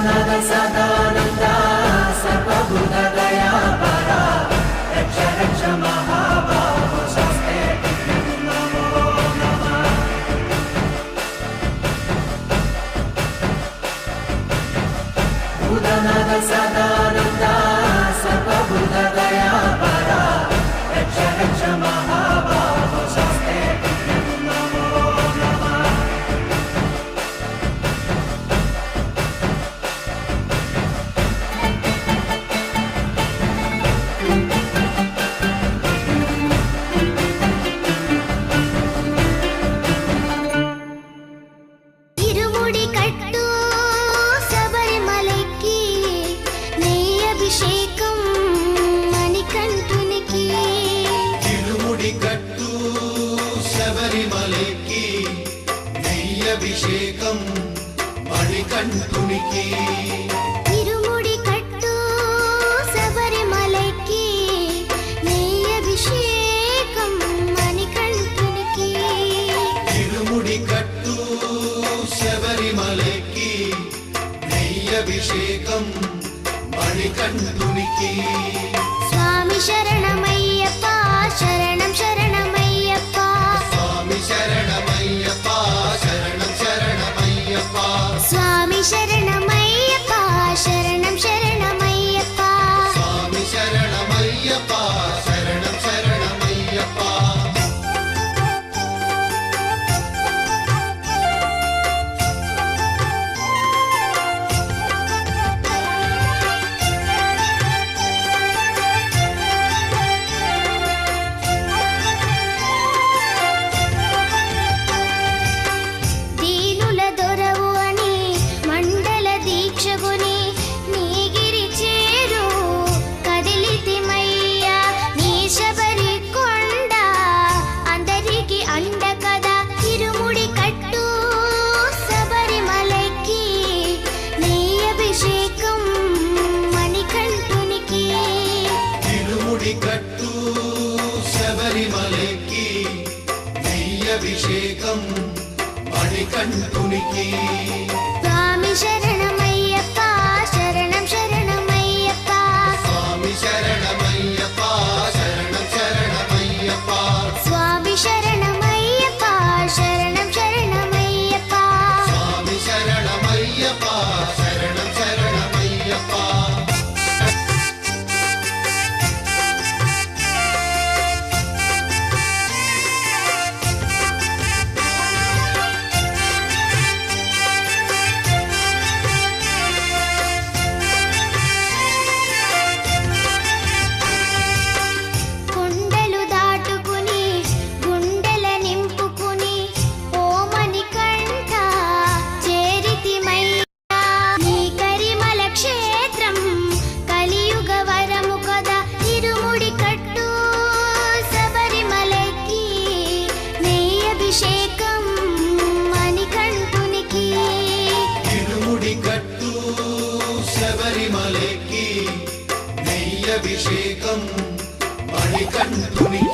భూతనాథ సదానంద సర్వభూతదయా పరా రక్ష రక్ష మహాబాహో స్వస్తే నమో నమః. భూతనాథ సదానంద సర్వభూతదయా పరా రక్ష రక్ష మహాబాహో స్వస్తే నమో నమః. ఇరుముడి కట్టు శబరిమలకి నెయ్యి అభిషేకం మణికంఠునికి. తిరుముడి కట్టు శబరిమలకి నెయ్యభిషేకం మణికంఠునికి. ఇరుముడి కట్టు శబరిమలకి నెయ్యి అభిషేకం మణికంఠునికి. తిరుముడి కట్టు శబరిమలకి నెయ్యభిషేకం మణికంఠునికి. స్వామి శరణమయ్యప్ప శరణం శరణమయ్యప్ప. స్వామి శరణమయ్యప్ప శరణం శరణమయ్యప్ప. స్వామి శరణమయ్యప్ప శరణం శరణమయ్యప్ప. స్వామి శరణమయ్యప్ప శరణం శరణమయ్యప్ప. దీనుల దొరవు అని మండల దీక్షగుని నీగిరి చేరు కదిలితిమయ్యా. నీ శబరి కొండ అందరికి అండ కదా. ఇరుముడి కట్టు శబరిమలకి నెయ్యి అభిషేకం మణికంఠునికి. తిరుముడి కట్టు శబరిమలకి నెయ్యభిషేకం మణికంఠునికి. స్వామి శరణమయ్యప్ప శరణం శరణమయ్యప్ప. స్వామి శరణమయ్యప్ప శరణం శరణమయ్యప్ప. స్వామి శరణమయ్యప్ప శరణం శరణమయ్యప్ప. స్వామి శరణమయ్యప్ప శరణం శరణమయ్యప్ప. కొండలు దాటుకుని గుండెల నింపుకుని ఓమని కంఠ చేరితిమయ్యా. నీ కరిమల క్షేత్రం కలియుగ వరము కదా. ఇరుముడి కట్టు శబరిమలకి నెయ్యి అభిషేకం మణికంఠునికి. తిరుముడి కట్టు శబరిమలకి నెయ్యభిషేకం మణికంఠునికి.